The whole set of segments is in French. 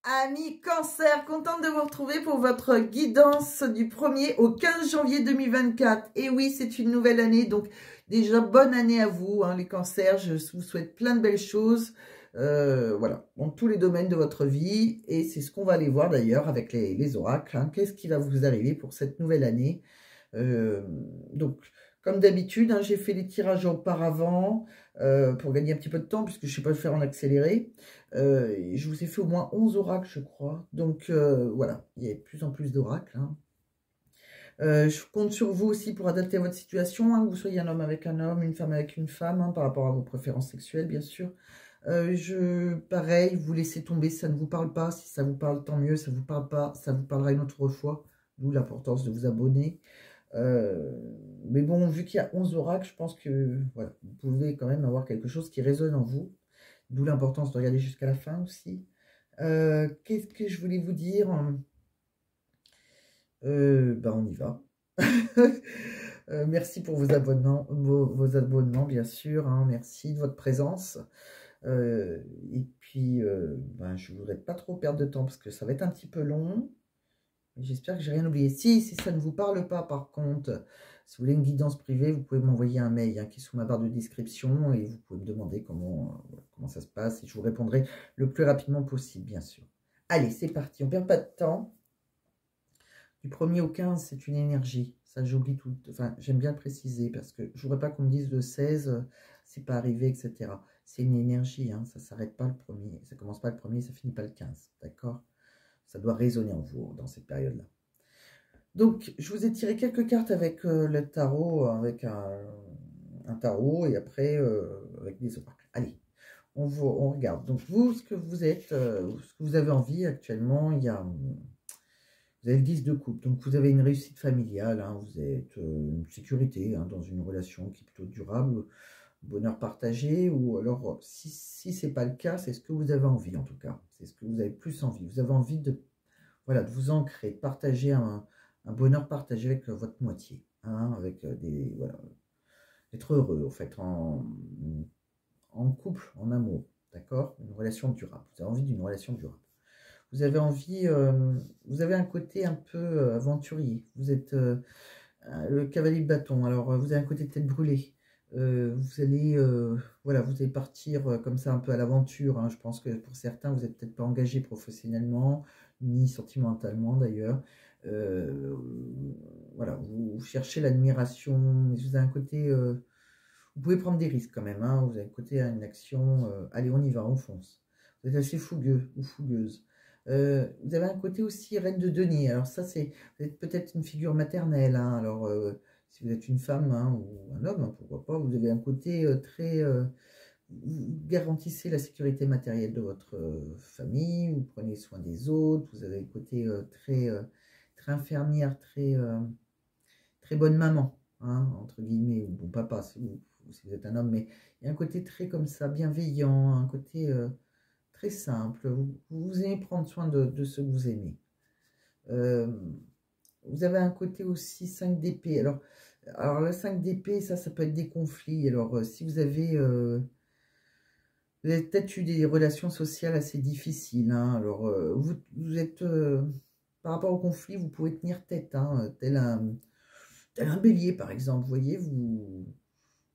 Amis Cancer, contente de vous retrouver pour votre guidance du 1er au 15 janvier 2024. Et oui, c'est une nouvelle année, donc déjà bonne année à vous, hein, les Cancers. Je vous souhaite plein de belles choses, voilà, dans tous les domaines de votre vie. Et c'est ce qu'on va aller voir d'ailleurs avec les oracles. Hein. Qu'est-ce qui va vous arriver pour cette nouvelle année? Donc, comme d'habitude, hein, j'ai fait les tirages auparavant pour gagner un petit peu de temps, puisque je ne sais pas le faire en accéléré. Je vous ai fait au moins 11 oracles, je crois. Donc, voilà, il y a de plus en plus d'oracles. Hein. Je compte sur vous aussi pour adapter à votre situation, hein, que vous soyez un homme avec un homme, une femme avec une femme, hein, par rapport à vos préférences sexuelles, bien sûr. Pareil, vous laissez tomber, ça ne vous parle pas. Si ça vous parle, tant mieux. Ça ne vous parle pas, ça vous parlera une autre fois. D'où l'importance de vous abonner. Mais bon, vu qu'il y a 11 oracles, je pense que voilà, vous pouvez quand même avoir quelque chose qui résonne en vous. D'où l'importance de regarder jusqu'à la fin aussi. Qu'est-ce que je voulais vous dire? Ben on y va. Merci pour vos abonnements, vos abonnements, bien sûr. Hein, merci de votre présence. Et puis, ben, je ne voudrais pas trop perdre de temps parce que ça va être un petit peu long. J'espère que j'ai rien oublié. Si ça ne vous parle pas, par contre, si vous voulez une guidance privée, vous pouvez m'envoyer un mail hein, qui est sous ma barre de description et vous pouvez me demander comment ça se passe et je vous répondrai le plus rapidement possible, bien sûr. Allez, c'est parti, on ne perd pas de temps. Du 1er au 15, c'est une énergie. Ça, j'oublie tout. Enfin, j'aime bien le préciser parce que je ne voudrais pas qu'on me dise le 16, c'est pas arrivé, etc. C'est une énergie, hein, ça ne s'arrête pas le 1er. Ça commence pas le 1er, ça finit pas le 15, d'accord? Ça doit résonner en vous dans cette période-là. Donc, je vous ai tiré quelques cartes avec le tarot, avec un tarot, et après, avec des oracles. Allez, on regarde. Donc, vous, ce que vous êtes, ce que vous avez envie actuellement, vous avez le 10 de coupe. Donc, vous avez une réussite familiale, hein, vous êtes une sécurité hein, dans une relation qui est plutôt durable, bonheur partagé, ou alors, si ce n'est pas le cas, c'est ce que vous avez envie, en tout cas. C'est ce que vous avez plus envie. Vous avez envie de vous ancrer, de partager un bonheur partagé avec votre moitié, hein, avec voilà, être heureux, en fait, en couple, en amour, d'accord? Une relation durable. Vous avez envie d'une relation durable. Vous avez envie, vous avez un côté un peu aventurier. Vous êtes le cavalier de bâton. Alors, vous avez un côté tête brûlée. Vous allez, voilà, vous allez partir comme ça un peu à l'aventure. Hein. Je pense que pour certains, vous n'êtes peut-être pas engagé professionnellement, ni sentimentalement d'ailleurs. Voilà, vous cherchez l'admiration, mais vous avez un côté, vous pouvez prendre des risques quand même. Hein. Vous avez un côté, une action, allez, on y va, on fonce. Vous êtes assez fougueux ou fougueuse. Vous avez un côté aussi reine de denier. Alors ça, c'est peut-être une figure maternelle. Hein. Alors, si vous êtes une femme hein, ou un homme, hein, pourquoi pas, vous avez un côté très... vous garantissez la sécurité matérielle de votre famille, vous prenez soin des autres, vous avez un côté très infirmière, très bonne maman, hein, entre guillemets, ou bon papa si vous êtes un homme, mais il y a un côté très comme ça, bienveillant, un côté très simple. Vous aimez prendre soin de ceux que vous aimez. Vous avez un côté aussi 5 d'épée. Alors la 5 d'épée, ça peut être des conflits. Alors, si vous avez peut-être eu des relations sociales assez difficiles. Hein. Alors, vous êtes, par rapport au conflit, vous pouvez tenir tête, hein, tel un bélier, par exemple. Vous voyez,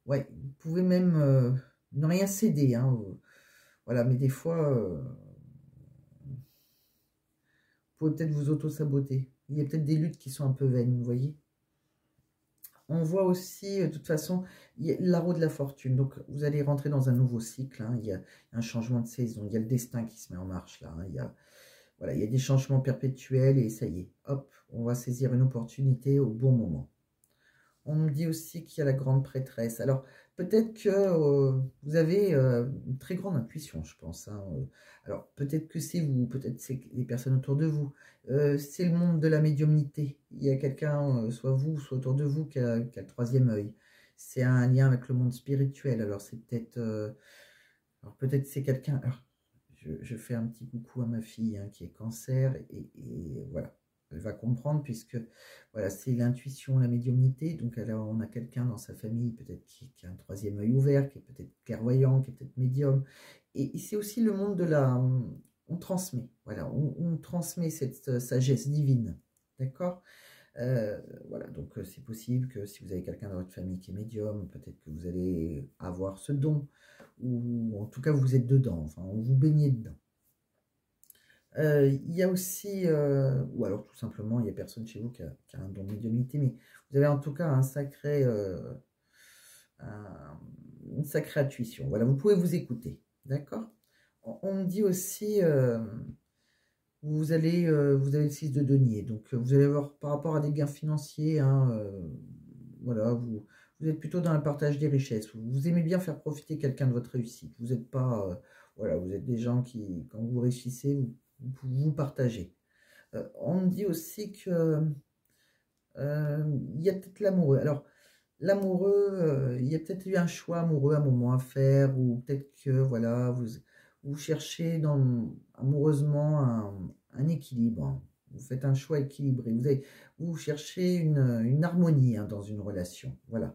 ouais, vous pouvez même ne rien céder. Hein, voilà, mais des fois, vous pouvez peut-être vous auto-saboter. Il y a peut-être des luttes qui sont un peu vaines, vous voyez. On voit aussi, de toute façon, la roue de la fortune. Donc, vous allez rentrer dans un nouveau cycle. Hein. Il y a un changement de saison. Il y a le destin qui se met en marche là. Hein. Voilà, il y a des changements perpétuels et ça y est. Hop, on va saisir une opportunité au bon moment. On me dit aussi qu'il y a la grande prêtresse. Alors, peut-être que vous avez une très grande intuition, je pense. Hein. Alors, peut-être que c'est vous, peut-être c'est les personnes autour de vous. C'est le monde de la médiumnité. Il y a quelqu'un, soit vous, soit autour de vous, qui a le troisième œil. C'est un lien avec le monde spirituel. Alors, c'est peut-être... alors, peut-être c'est quelqu'un... Je fais un petit coucou à ma fille hein, qui est cancer. Et voilà. Elle va comprendre puisque voilà, c'est l'intuition, la médiumnité. Donc alors, on a quelqu'un dans sa famille peut-être qui a un troisième œil ouvert, qui est peut-être clairvoyant, qui est peut-être médium. Et c'est aussi le monde de on transmet, voilà, on transmet cette sagesse divine, d'accord? Voilà, donc c'est possible que si vous avez quelqu'un dans votre famille qui est médium, peut-être que vous allez avoir ce don, ou en tout cas vous êtes dedans, enfin vous baignez dedans. Il y a aussi, ou alors tout simplement, il n'y a personne chez vous qui a un don de médiumnité, mais vous avez en tout cas une sacrée intuition. Voilà, vous pouvez vous écouter, d'accord? On me dit aussi, vous avez le 6 de denier, donc vous allez avoir par rapport à des gains financiers, hein, voilà, vous êtes plutôt dans le partage des richesses. Vous aimez bien faire profiter quelqu'un de votre réussite. Vous n'êtes pas, voilà, vous êtes des gens qui, quand vous réussissez, vous partagez. On me dit aussi que il y a peut-être l'amoureux. Alors, l'amoureux, il y a peut-être eu un choix amoureux, un moment à faire, ou peut-être que voilà, vous cherchez amoureusement un équilibre. Vous faites un choix équilibré. Vous cherchez une harmonie, hein, dans une relation. Voilà.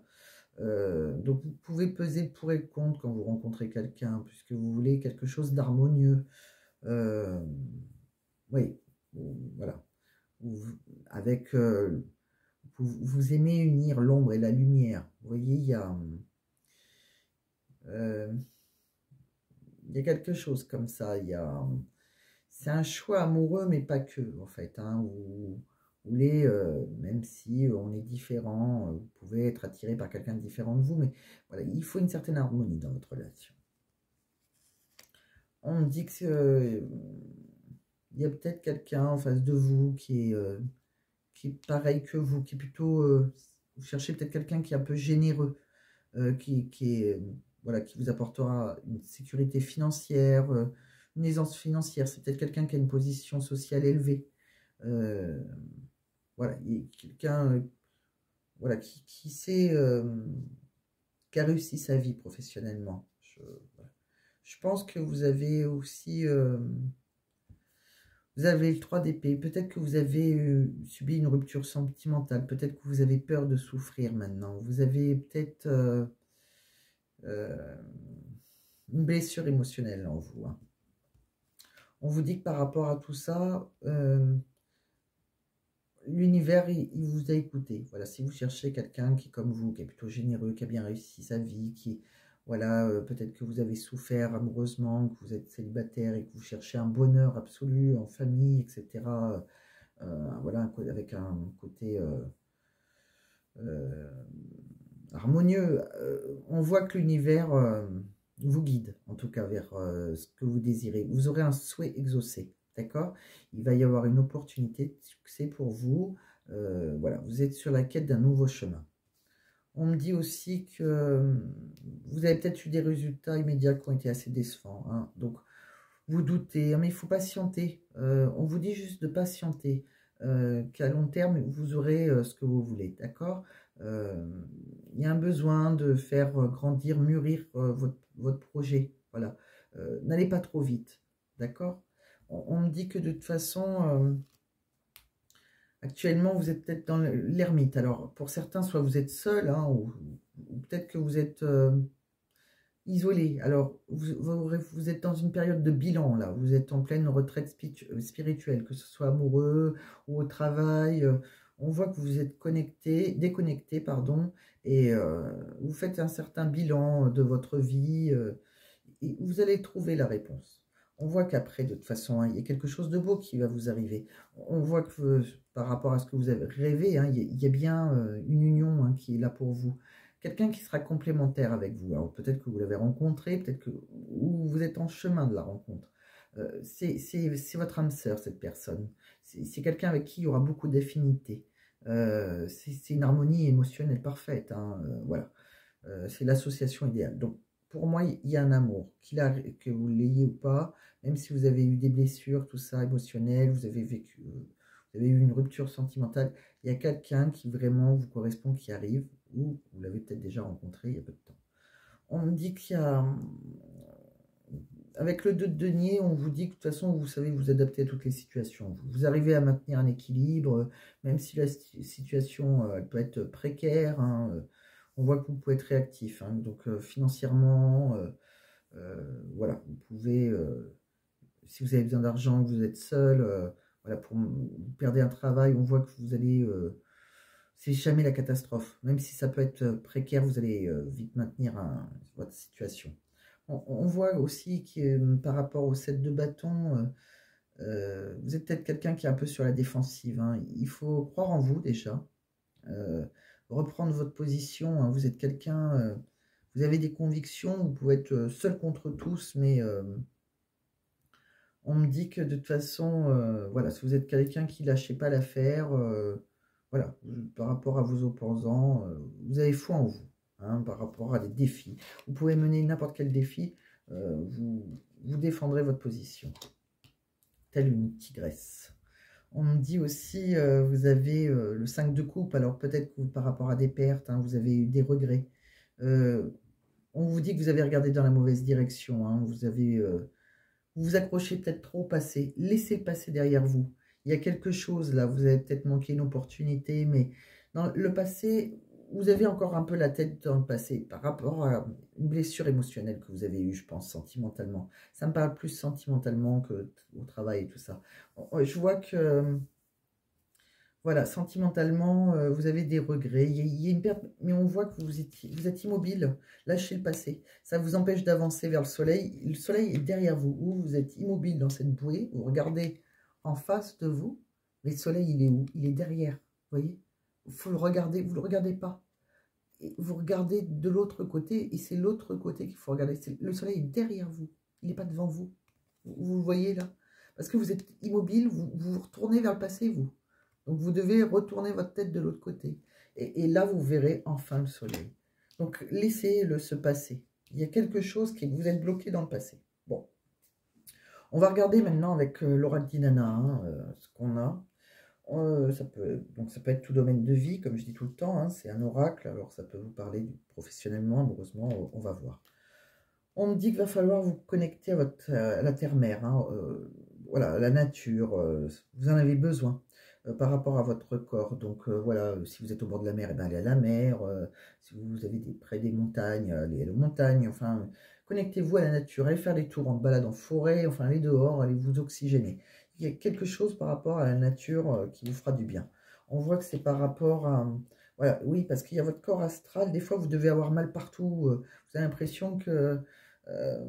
Donc vous pouvez peser le pour et le contre quand vous rencontrez quelqu'un, puisque vous voulez quelque chose d'harmonieux. Oui, voilà. Avec vous aimez unir l'ombre et la lumière. Vous voyez, euh, il y a quelque chose comme ça. C'est un choix amoureux, mais pas que, en fait, hein. Vous voulez, même si on est différent, vous pouvez être attiré par quelqu'un de différent de vous, mais voilà, il faut une certaine harmonie dans votre relation. On me dit que il y a peut-être quelqu'un en face de vous qui est pareil que vous, qui est plutôt, vous cherchez peut-être quelqu'un qui est un peu généreux, qui est, voilà, qui vous apportera une sécurité financière, une aisance financière. C'est peut-être quelqu'un qui a une position sociale élevée. Euh, voilà, quelqu'un, voilà, qui sait, qui a réussi sa vie professionnellement. Voilà. Je pense que vous avez aussi, vous avez le 3 d'épée. Peut-être que vous avez subi une rupture sentimentale. Peut-être que vous avez peur de souffrir maintenant. Vous avez peut-être euh, une blessure émotionnelle en vous, hein. On vous dit que par rapport à tout ça, l'univers, il vous a écouté. Voilà, si vous cherchez quelqu'un qui est comme vous, qui est plutôt généreux, qui a bien réussi sa vie, voilà, peut-être que vous avez souffert amoureusement, que vous êtes célibataire et que vous cherchez un bonheur absolu en famille, etc. Voilà, avec un côté euh, harmonieux. On voit que l'univers vous guide, en tout cas, vers ce que vous désirez. Vous aurez un souhait exaucé, d'accord? Il va y avoir une opportunité de succès pour vous. Voilà, vous êtes sur la quête d'un nouveau chemin. On me dit aussi que vous avez peut-être eu des résultats immédiats qui ont été assez décevants, hein. Donc, vous doutez, hein, mais il faut patienter. On vous dit juste de patienter, qu'à long terme, vous aurez ce que vous voulez, d'accord? Il y a un besoin de faire grandir, mûrir votre projet. Voilà. N'allez pas trop vite, d'accord? On me dit que de toute façon, actuellement, vous êtes peut-être dans l'ermite. Alors, pour certains, soit vous êtes seul, hein, ou peut-être que vous êtes isolé. Alors, vous êtes dans une période de bilan, là. Vous êtes en pleine retraite spirituelle, que ce soit amoureux ou au travail. On voit que vous êtes déconnecté, pardon, et vous faites un certain bilan de votre vie, et vous allez trouver la réponse. On voit qu'après, de toute façon, hein, il y a quelque chose de beau qui va vous arriver. On voit que par rapport à ce que vous avez rêvé, hein, il y a bien une union, hein, qui est là pour vous. Quelqu'un qui sera complémentaire avec vous. Alors peut-être que vous l'avez rencontré, peut-être que ou vous êtes en chemin de la rencontre. C'est votre âme sœur, cette personne. C'est quelqu'un avec qui il y aura beaucoup d'affinités. C'est une harmonie émotionnelle parfaite, hein, voilà. C'est l'association idéale. Donc, pour moi, il y a un amour, que vous l'ayez ou pas, même si vous avez eu des blessures, tout ça, émotionnelles, vous avez eu une rupture sentimentale, il y a quelqu'un qui vraiment vous correspond, qui arrive, ou vous l'avez peut-être déjà rencontré il y a peu de temps. On me dit qu'il y a, avec le 2 de denier, on vous dit que de toute façon, vous savez vous adapter à toutes les situations. Vous arrivez à maintenir un équilibre, même si la situation elle peut être précaire, hein, on voit que vous pouvez être réactif, hein. Donc financièrement, voilà, vous pouvez si vous avez besoin d'argent, que vous êtes seul, voilà, vous perdez un travail, on voit que vous allez... c'est jamais la catastrophe. Même si ça peut être précaire, vous allez vite maintenir votre situation. On voit aussi que par rapport au 7 de bâton, vous êtes peut-être quelqu'un qui est un peu sur la défensive, hein. Il faut croire en vous déjà. Reprendre votre position, hein. Vous êtes quelqu'un, vous avez des convictions, vous pouvez être seul contre tous, mais on me dit que de toute façon, voilà, si vous êtes quelqu'un qui ne lâchez pas l'affaire, voilà, par rapport à vos opposants, vous avez foi en vous, hein, par rapport à des défis. Vous pouvez mener n'importe quel défi, vous défendrez votre position, telle une tigresse. On me dit aussi, vous avez le 5 de coupe, alors peut-être que par rapport à des pertes, hein, vous avez eu des regrets. On vous dit que vous avez regardé dans la mauvaise direction, hein, vous vous accrochez peut-être trop au passé, laissez le passé derrière vous. Il y a quelque chose là, vous avez peut-être manqué une opportunité, mais dans le passé, vous avez encore un peu la tête dans le passé par rapport à une blessure émotionnelle que vous avez eue, je pense, sentimentalement. Ça me parle plus sentimentalement que au travail et tout ça. Je vois que, voilà, sentimentalement, vous avez des regrets, il y a une perte, mais on voit que vous êtes immobile, lâchez le passé. Ça vous empêche d'avancer vers le soleil est derrière vous, ou vous êtes immobile dans cette bouée, vous regardez en face de vous, mais le soleil, il est où? Il est derrière, vous voyez? Il faut le regarder, vous ne le regardez pas. Et vous regardez de l'autre côté, et c'est l'autre côté qu'il faut regarder. Le soleil est derrière vous, il n'est pas devant vous. Vous le voyez là? Parce que vous êtes immobile, vous retournez vers le passé, vous. Donc vous devez retourner votre tête de l'autre côté. Et là, vous verrez enfin le soleil. Donc laissez-le se passer. Il y a quelque chose qui vous êtes bloqué dans le passé. Bon. On va regarder maintenant avec l'oracle d'Inanna, hein, ce qu'on a. Donc ça peut être tout domaine de vie, comme je dis tout le temps, hein, c'est un oracle, alors ça peut vous parler professionnellement, amoureusement, on va voir. On me dit qu'il va falloir vous connecter à la terre-mère, hein, voilà, à la nature, vous en avez besoin par rapport à votre corps. Donc voilà, si vous êtes au bord de la mer, eh ben, allez à la mer, si vous avez près des montagnes, allez aux montagnes, enfin, connectez-vous à la nature, allez faire des tours en balade en forêt, enfin, allez dehors, allez vous oxygéner. Il y a quelque chose par rapport à la nature qui vous fera du bien. On voit que c'est par rapport à... Voilà, oui, parce qu'il y a votre corps astral, des fois vous devez avoir mal partout, vous avez l'impression que euh,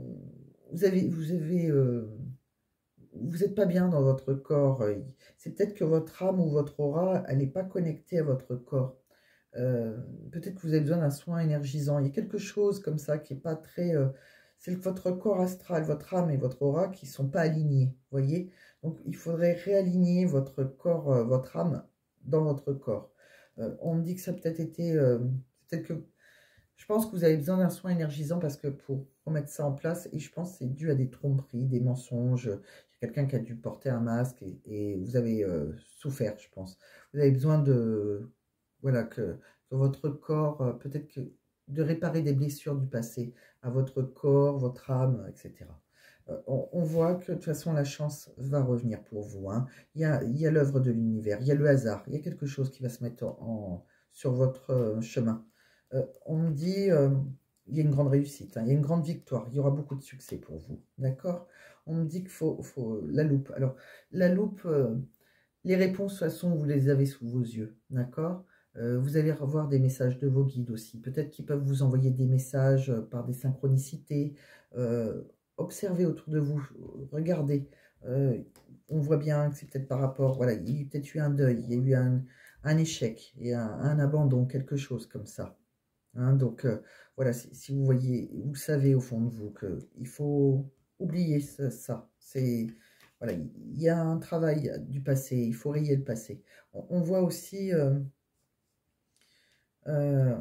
vous n'êtes pas bien dans votre corps. C'est peut-être que votre âme ou votre aura, elle n'est pas connectée à votre corps. Peut-être que vous avez besoin d'un soin énergisant. Il y a quelque chose comme ça qui n'est pas très... c'est votre corps astral, votre âme et votre aura qui ne sont pas alignés, voyez. Donc il faudrait réaligner votre corps, votre âme dans votre corps. On me dit que ça a peut-être été... peut-être que je pense que vous avez besoin d'un soin énergisant parce que pour remettre ça en place, et je pense que c'est dû à des tromperies, des mensonges. Il y a quelqu'un qui a dû porter un masque et vous avez souffert, je pense. Vous avez besoin de, voilà, que votre corps, peut-être que de réparer des blessures du passé à votre corps, votre âme, etc. On voit que de toute façon la chance va revenir pour vous, hein. Il y a l'œuvre de l'univers, il y a le hasard, il y a quelque chose qui va se mettre sur votre chemin. On me dit, il y a une grande réussite, hein, il y a une grande victoire, il y aura beaucoup de succès pour vous, d'accord? On me dit qu'il faut la loupe. Alors, la loupe, les réponses, de toute façon, vous les avez sous vos yeux, d'accord? Vous allez revoir des messages de vos guides aussi. Peut-être qu'ils peuvent vous envoyer des messages par des synchronicités. Observez autour de vous, regardez. On voit bien que c'est peut-être par rapport, voilà, il y a peut-être eu un deuil, il y a eu un échec, et un abandon, quelque chose comme ça. Hein, donc voilà, si vous voyez, vous savez au fond de vous qu'il faut oublier ça. C'est voilà, il y a un travail du passé, il faut rayer le passé. On voit aussi, euh,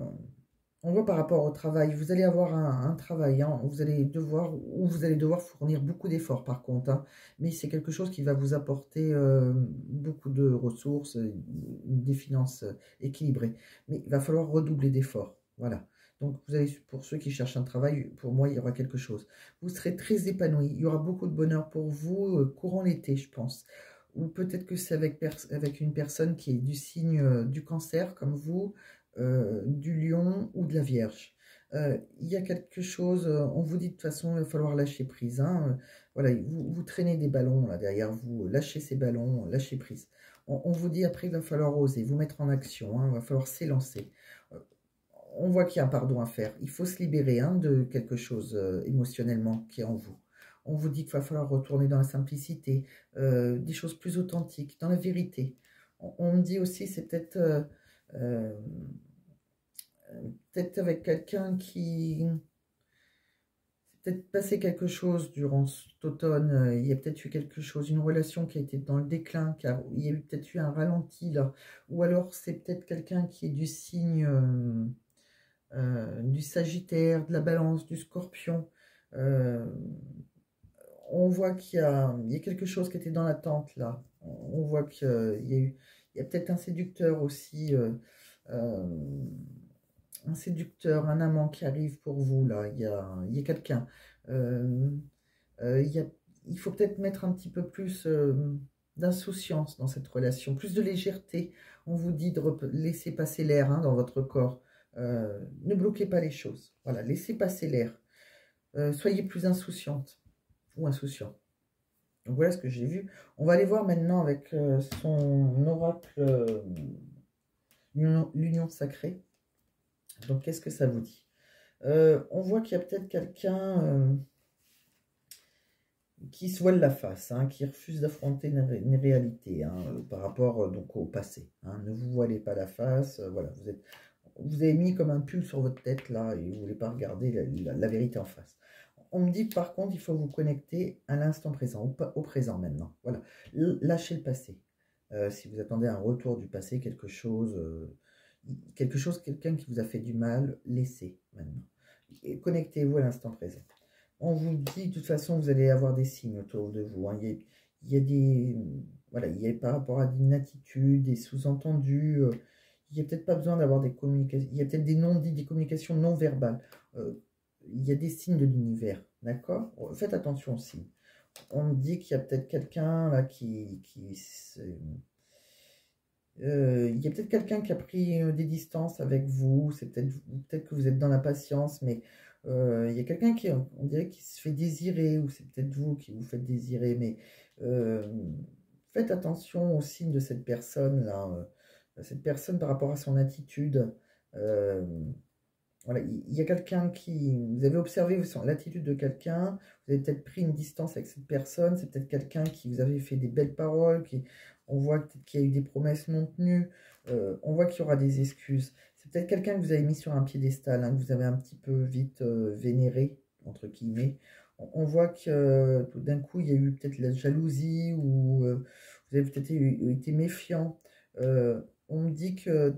on voit par rapport au travail, vous allez avoir un travail, hein, vous allez devoir fournir beaucoup d'efforts par contre, hein, mais c'est quelque chose qui va vous apporter beaucoup de ressources, des finances équilibrées. Mais il va falloir redoubler d'efforts, voilà. Donc vous allez, pour ceux qui cherchent un travail, pour moi il y aura quelque chose. Vous serez très épanoui, il y aura beaucoup de bonheur pour vous courant l'été, je pense. Ou peut-être que c'est avec une personne qui est du signe du cancer comme vous, du lion ou de la vierge. Il y a quelque chose, on vous dit de toute façon, il va falloir lâcher prise. Hein, voilà, vous traînez des ballons là derrière vous, lâchez ces ballons, lâchez prise. On vous dit après, il va falloir oser, vous mettre en action, hein, il va falloir s'élancer. On voit qu'il y a un pardon à faire. Il faut se libérer hein, de quelque chose émotionnellement qui est en vous. On vous dit qu'il va falloir retourner dans la simplicité, des choses plus authentiques, dans la vérité. On me dit aussi, c'est euh, peut-être avec quelqu'un qui... C'est peut-être passé quelque chose durant cet automne. Il y a peut-être eu quelque chose, une relation qui a été dans le déclin, car il y a peut-être eu un ralenti là. Ou alors c'est peut-être quelqu'un qui est du signe... du Sagittaire, de la Balance, du Scorpion. Euh, on voit il y a quelque chose qui était dans l'attente là. On voit il y a peut-être un séducteur aussi, euh, un séducteur, un amant qui arrive pour vous là. Il y a quelqu'un. Euh, il y a- il faut peut-être mettre un petit peu plus d'insouciance dans cette relation, plus de légèreté. On vous dit de laisser passer l'air hein, dans votre corps. Ne bloquez pas les choses. Voilà, laissez passer l'air. Soyez plus insouciante ou insouciant. Donc voilà ce que j'ai vu. On va aller voir maintenant avec son oracle, l'union sacrée. Donc qu'est-ce que ça vous dit? On voit qu'il y a peut-être quelqu'un qui se voile la face, hein, qui refuse d'affronter une réalité hein, par rapport donc au passé. Hein. Ne vous voilez pas la face. Voilà, vous avez mis comme un pull sur votre tête là et vous ne voulez pas regarder la vérité en face. On me dit que par contre, il faut vous connecter à l'instant présent, au présent maintenant. Voilà, lâchez le passé. Si vous attendez un retour du passé, quelqu'un qui vous a fait du mal, laissez maintenant. Et connectez-vous à l'instant présent. On vous dit de toute façon, vous allez avoir des signes autour de vous. Hein. Il y a des... Voilà, il y a par rapport à une attitude, des sous-entendus. Il n'y a peut-être pas besoin d'avoir des communications. Il y a peut-être des non-dits, des communications non verbales. Il y a des signes de l'univers. D'accord? Faites attention aux signes. On me dit qu'il y a peut-être quelqu'un là il y a peut-être quelqu'un qui a pris des distances avec vous. C'est peut-être que vous êtes dans la patience, mais il y a quelqu'un qui, on dirait, qui se fait désirer, ou c'est peut-être vous qui vous faites désirer, mais euh, faites attention aux signes de cette personne-là. Cette personne par rapport à son attitude. Euh, voilà, il y a quelqu'un qui... Vous avez observé l'attitude de quelqu'un, vous avez peut-être pris une distance avec cette personne, c'est peut-être quelqu'un qui vous avait fait des belles paroles, on voit peut-être qu'il y a eu des promesses non tenues, on voit qu'il y aura des excuses. C'est peut-être quelqu'un que vous avez mis sur un piédestal, hein, que vous avez un petit peu vite vénéré, entre guillemets. On voit que tout d'un coup, il y a eu peut-être la jalousie, ou vous avez peut-être été méfiant. On me dit que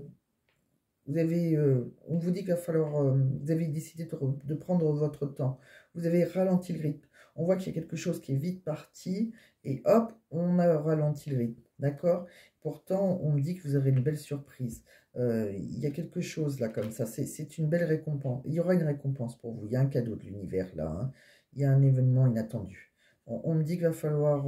on vous dit qu'il va falloir, vous avez décidé de prendre votre temps. Vous avez ralenti le rythme. On voit qu'il y a quelque chose qui est vite parti et hop, on a ralenti le rythme. D'accord? Pourtant, on me dit que vous aurez une belle surprise. Il y a quelque chose là comme ça. C'est une belle récompense. Il y aura une récompense pour vous. Il y a un cadeau de l'univers là. Hein. Il y a un événement inattendu. On me dit qu'il va falloir,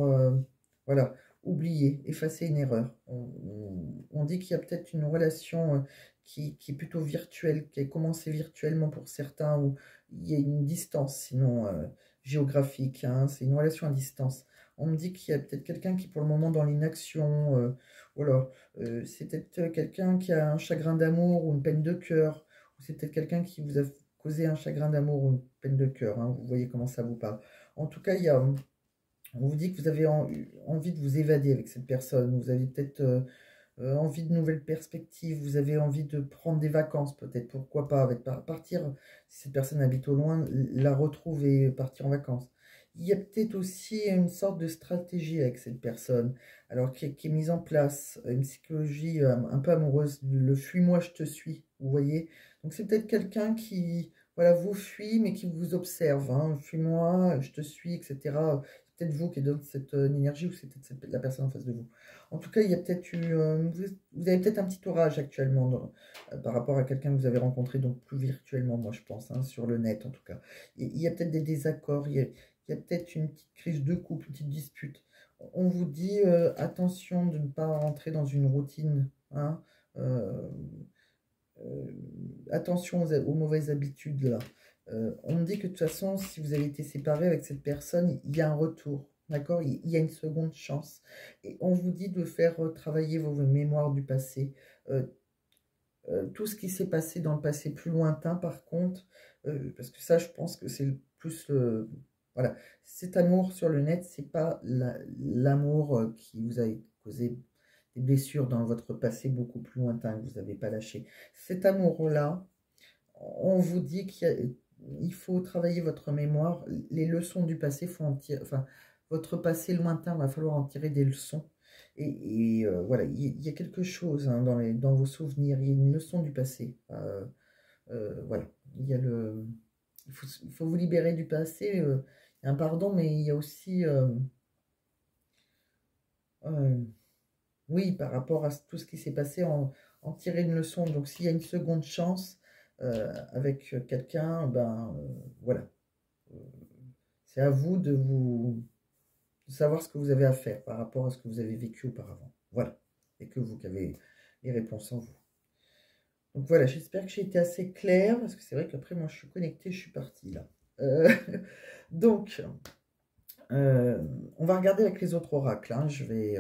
voilà, oublier, effacer une erreur. On dit qu'il y a peut-être une relation qui est plutôt virtuelle, qui a commencé virtuellement pour certains, où il y a une distance, sinon géographique. Hein, c'est une relation à distance. On me dit qu'il y a peut-être quelqu'un qui est pour le moment dans l'inaction. Voilà. C'est peut-être quelqu'un qui a un chagrin d'amour ou une peine de cœur. Ou c'est peut-être quelqu'un qui vous a causé un chagrin d'amour ou une peine de cœur. Hein, vous voyez comment ça vous parle. En tout cas, on vous dit que vous avez envie de vous évader avec cette personne. Vous avez peut-être envie de nouvelles perspectives. Vous avez envie de prendre des vacances, peut-être. Pourquoi pas partir, si cette personne habite au loin, la retrouver, partir en vacances. Il y a peut-être aussi une sorte de stratégie avec cette personne, alors qui est mise en place, une psychologie un peu amoureuse, le fuis-moi, je te suis, vous voyez. Donc c'est peut-être quelqu'un qui, voilà, vous fuit, mais qui vous observe, hein, fuis-moi, je te suis, etc. C'est peut-être vous qui êtes dans cette énergie, ou c'est peut-être la personne en face de vous. En tout cas, il y a peut-être eu, vous avez peut-être un petit orage actuellement par rapport à quelqu'un que vous avez rencontré, donc plus virtuellement, moi je pense, hein, sur le net en tout cas. Il y a peut-être des désaccords, il y a peut-être une petite crise de couple, une petite dispute. On vous dit attention de ne pas rentrer dans une routine. Hein, euh, attention aux mauvaises habitudes, là. On me dit que de toute façon, si vous avez été séparé avec cette personne, il y a un retour. D'accord? Il y a une seconde chance. Et on vous dit de faire travailler vos mémoires du passé. Tout ce qui s'est passé dans le passé plus lointain, par contre, parce que ça, je pense que c'est plus le... Voilà, cet amour sur le net, c'est pas l'amour qui vous a causé des blessures dans votre passé beaucoup plus lointain, que vous n'avez pas lâché. Cet amour-là, on vous dit qu'il faut travailler votre mémoire. Les leçons du passé, faut en tirer, enfin, votre passé lointain, va falloir en tirer des leçons. Voilà, il y a quelque chose hein, dans vos souvenirs, il y a une leçon du passé. Voilà, il y a il faut vous libérer du passé. Il y a un pardon, mais il y a aussi, oui, par rapport à tout ce qui s'est passé, en tirer une leçon. Donc, s'il y a une seconde chance avec quelqu'un, ben voilà, Euh, c'est à vous de savoir ce que vous avez à faire par rapport à ce que vous avez vécu auparavant. Voilà. Et que vous avez les réponses en vous. Donc voilà, j'espère que j'ai été assez claire, parce que c'est vrai qu'après, moi, je suis connectée, je suis partie, là. Euh, donc, on va regarder avec les autres oracles. Hein. Je vais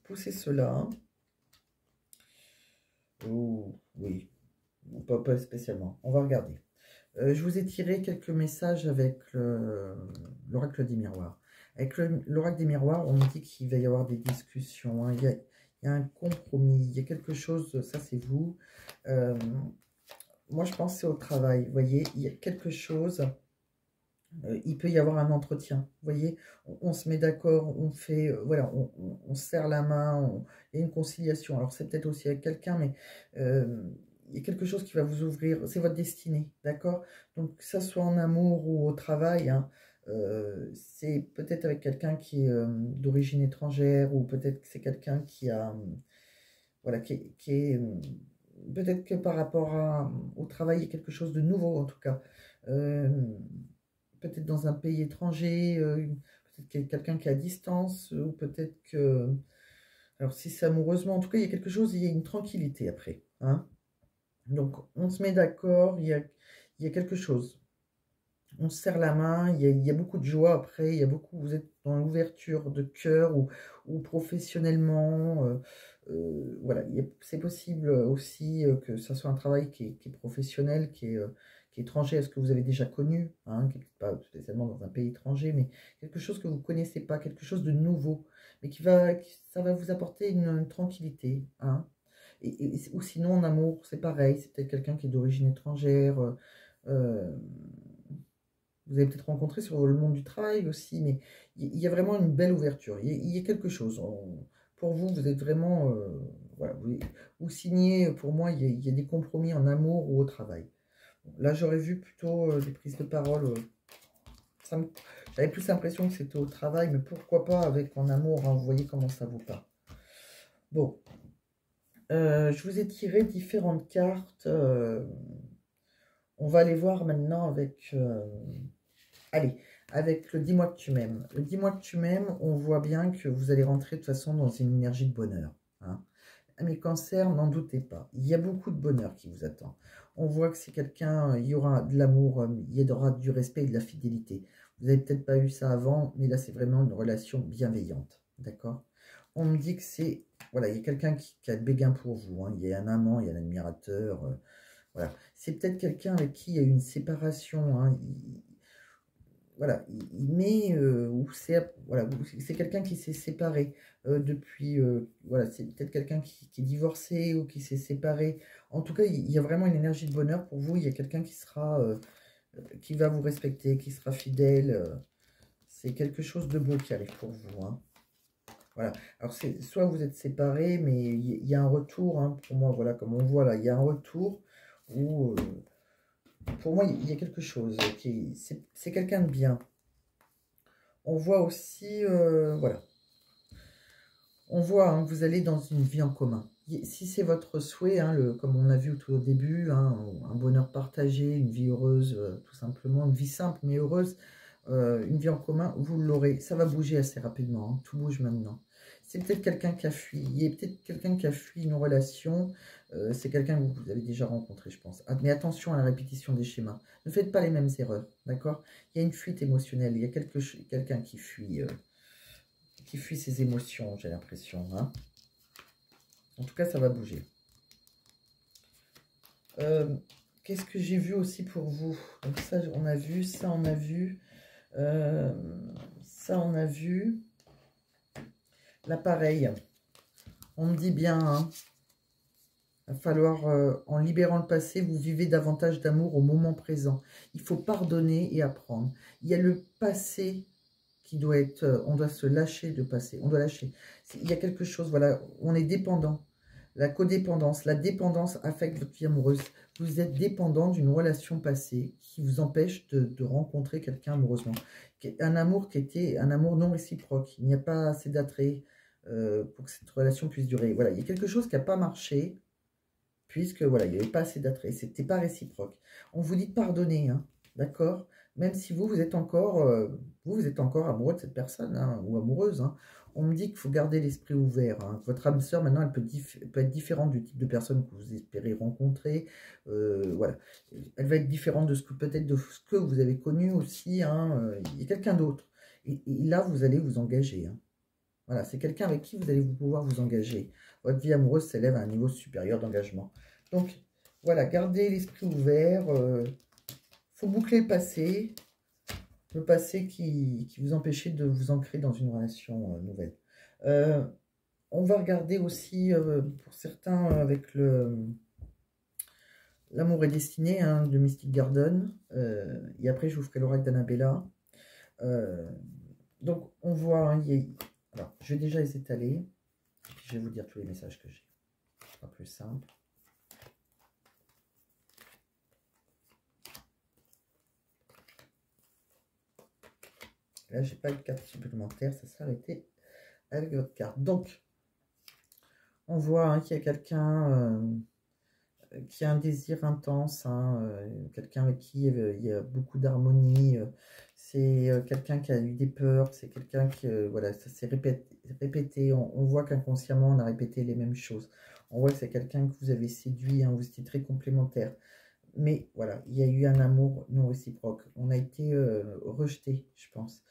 pousser cela. Oh, oui, pas spécialement. On va regarder. Je vous ai tiré quelques messages avec l'oracle des miroirs. Avec l'oracle des miroirs, on me dit qu'il va y avoir des discussions. Hein. Il y a un compromis, il y a quelque chose, ça c'est vous. Moi, je pense que c'est au travail. Vous voyez, il y a quelque chose. Il peut y avoir un entretien. Vous voyez, on se met d'accord, on fait, voilà, on se serre la main, il y a une conciliation. Alors, c'est peut-être aussi avec quelqu'un, mais il y a quelque chose qui va vous ouvrir. C'est votre destinée, d'accord? Donc, que ça soit en amour ou au travail, hein, c'est peut-être avec quelqu'un qui est d'origine étrangère, ou peut-être que c'est quelqu'un qui a, voilà, qui est peut-être que par rapport au travail, il y a quelque chose de nouveau, en tout cas. Euh, Peut-être dans un pays étranger, peut-être qu'il y a quelqu'un qui est à distance, ou peut-être que... Alors, si c'est amoureusement, en tout cas, il y a quelque chose, il y a une tranquillité après. Hein. Donc, on se met d'accord, il y a quelque chose. On se serre la main, il y a beaucoup de joie après, il y a beaucoup, vous êtes dans l'ouverture de cœur, ou professionnellement. Voilà, c'est possible aussi que ça soit un travail qui est professionnel, qui est étranger à ce que vous avez déjà connu, hein, qui n'est pas spécialement dans un pays étranger, mais quelque chose que vous ne connaissez pas, quelque chose de nouveau, mais ça va vous apporter une tranquillité. Hein. Ou sinon, en amour, c'est pareil, c'est peut-être quelqu'un qui est d'origine étrangère. Euh, Vous avez peut-être rencontré sur le monde du travail aussi, mais il y a vraiment une belle ouverture. Il y a quelque chose. Pour vous, vous êtes vraiment... voilà, vous signez, pour moi, il y a des compromis en amour ou au travail. Là, j'aurais vu plutôt des prises de parole. J'avais plus l'impression que c'était au travail, mais pourquoi pas avec en amour, hein, vous voyez comment ça vous parle. Bon, je vous ai tiré différentes cartes. On va aller voir maintenant avec... allez, avec le dis-moi que tu m'aimes. Le dis-moi que tu m'aimes, on voit bien que vous allez rentrer de toute façon dans une énergie de bonheur. Hein. Mes cancers, n'en doutez pas. Il y a beaucoup de bonheur qui vous attend. On voit que c'est quelqu'un, il y aura de l'amour, il y aura du respect et de la fidélité. Vous n'avez peut-être pas eu ça avant, mais là, c'est vraiment une relation bienveillante. D'accord? On me dit que c'est... Voilà, il y a quelqu'un qui a de béguin pour vous. Hein. Il y a un amant, il y a un admirateur. Voilà. C'est peut-être quelqu'un avec qui il y a eu une séparation. Hein. Voilà, il met, ou c'est voilà, c'est quelqu'un qui s'est séparé depuis, voilà, c'est peut-être quelqu'un qui est divorcé ou qui s'est séparé. En tout cas, il y a vraiment une énergie de bonheur pour vous. Il y a quelqu'un qui sera, qui va vous respecter, qui sera fidèle. C'est quelque chose de beau qui arrive pour vous. Hein. Voilà. Alors, soit vous êtes séparés, mais il y a un retour. Hein, pour moi, voilà, comme on voit là, il y a un retour où... pour moi, il y a quelque chose c'est quelqu'un de bien. On voit aussi, voilà, on voit hein, que vous allez dans une vie en commun. Si c'est votre souhait, hein, comme on a vu tout au début, hein, un bonheur partagé, une vie heureuse, tout simplement, une vie simple mais heureuse, une vie en commun, vous l'aurez. Ça va bouger assez rapidement, hein, tout bouge maintenant. C'est peut-être quelqu'un qui a fui. Il y a peut-être quelqu'un qui a fui une relation. C'est quelqu'un que vous avez déjà rencontré, je pense. Ah, mais attention à la répétition des schémas. Ne faites pas les mêmes erreurs, d'accord? Il y a une fuite émotionnelle. Il y a quelqu'un qui fuit ses émotions, j'ai l'impression. Hein. En tout cas, ça va bouger. Qu'est-ce que j'ai vu aussi pour vous? Donc ça, on a vu, ça, on a vu. Ça, on a vu. L'appareil. On me dit bien, hein, il va falloir, en libérant le passé, vous vivez davantage d'amour au moment présent. Il faut pardonner et apprendre. Il y a le passé qui doit être, on doit se lâcher de passé. On doit lâcher. Il y a quelque chose, voilà, on est dépendant. La codépendance, la dépendance affecte votre vie amoureuse. Vous êtes dépendant d'une relation passée qui vous empêche de rencontrer quelqu'un amoureusement. Un amour qui était un amour non réciproque. Il n'y a pas assez d'attrait pour que cette relation puisse durer. Voilà, il y a quelque chose qui n'a pas marché, puisque voilà, il n'y avait pas assez d'attrait. C'était pas réciproque. On vous dit de pardonner, hein, d'accord? Même si vous êtes encore, vous êtes encore amoureux de cette personne, hein, ou amoureuse, hein. On me dit qu'il faut garder l'esprit ouvert. Hein. Votre âme sœur, maintenant, elle peut être différente du type de personne que vous espérez rencontrer. Voilà. Elle va être différente de ce que peut-être de ce que vous avez connu aussi. Hein. Il y a quelqu'un d'autre. Et là, vous allez vous engager. Hein. Voilà, c'est quelqu'un avec qui vous allez pouvoir vous engager. Votre vie amoureuse s'élève à un niveau supérieur d'engagement. Donc, voilà, gardez l'esprit ouvert. Faut boucler le passé. Le passé qui vous empêchait de vous ancrer dans une relation nouvelle. On va regarder aussi, pour certains, avec l'amour est destiné, hein, de Mystic Garden. Et après, je vous ferai l'oracle d'Annabella. Donc, on voit, hein, alors, je vais déjà les étaler. Puis je vais vous dire tous les messages que j'ai. Ce sera plus simple. Là, j'ai pas de carte supplémentaire, ça s'est arrêté avec votre carte. Donc, on voit, hein, qu'il y a quelqu'un qui a un désir intense, hein, quelqu'un avec qui il y a beaucoup d'harmonie. C'est quelqu'un qui a eu des peurs, c'est quelqu'un qui, voilà, ça s'est répété. On voit qu'inconsciemment, on a répété les mêmes choses. On voit que c'est quelqu'un que vous avez séduit, hein, vous étiez très complémentaires. Mais voilà, il y a eu un amour non réciproque. On a été rejeté, je pense.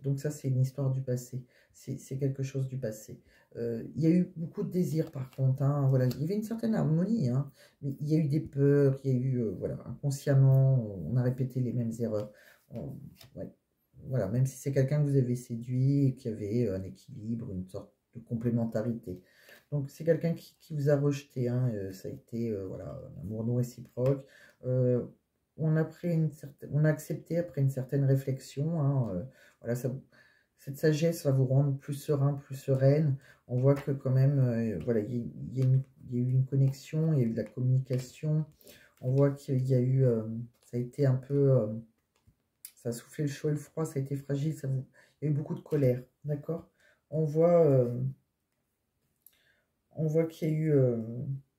Donc ça, c'est une histoire du passé. C'est quelque chose du passé. Il y a eu beaucoup de désirs, par contre. Hein, voilà. Il y avait une certaine harmonie. Hein, mais il y a eu des peurs. Il y a eu, voilà, inconsciemment, on a répété les mêmes erreurs. Ouais, voilà, même si c'est quelqu'un que vous avez séduit et qui avait un équilibre, une sorte de complémentarité. Donc, c'est quelqu'un qui vous a rejeté. Hein, ça a été voilà, un amour non réciproque. Euh, on a accepté après une certaine réflexion. Hein, voilà, cette sagesse va vous rendre plus serein, plus sereine. On voit que quand même, voilà, il y a eu une connexion, il y a eu de la communication. On voit qu'il y a eu, ça a été un peu, ça a soufflé le chaud et le froid, ça a été fragile. Il y a eu beaucoup de colère, d'accord? On voit... On voit qu'il y a eu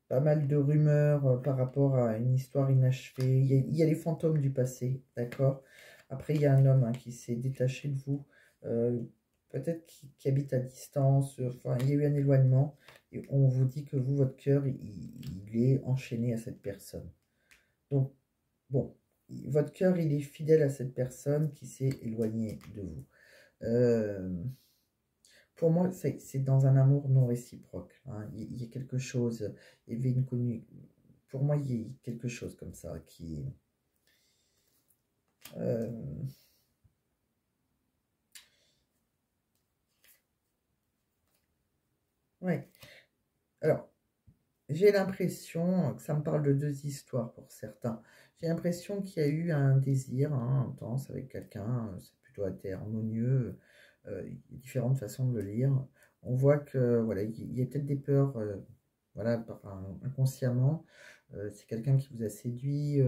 pas mal de rumeurs par rapport à une histoire inachevée. Il y a les fantômes du passé, d'accord? Après, il y a un homme, hein, qui s'est détaché de vous, euh, peut-être qui habite à distance. Enfin, il y a eu un éloignement. Et on vous dit que vous, votre cœur, il est enchaîné à cette personne. Donc, bon, votre cœur, il est fidèle à cette personne qui s'est éloignée de vous. Pour moi, c'est dans un amour non réciproque. Hein. Il y a quelque chose, il y avait une connue. Pour moi, il y a quelque chose comme ça qui. Euh, ouais. Alors, j'ai l'impression que ça me parle de deux histoires pour certains. J'ai l'impression qu'il y a eu un désir, hein, intense avec quelqu'un. C'est plutôt été harmonieux. Il y a différentes façons de le lire. On voit que voilà, il y a peut-être des peurs, voilà, inconsciemment. C'est quelqu'un qui vous a séduit,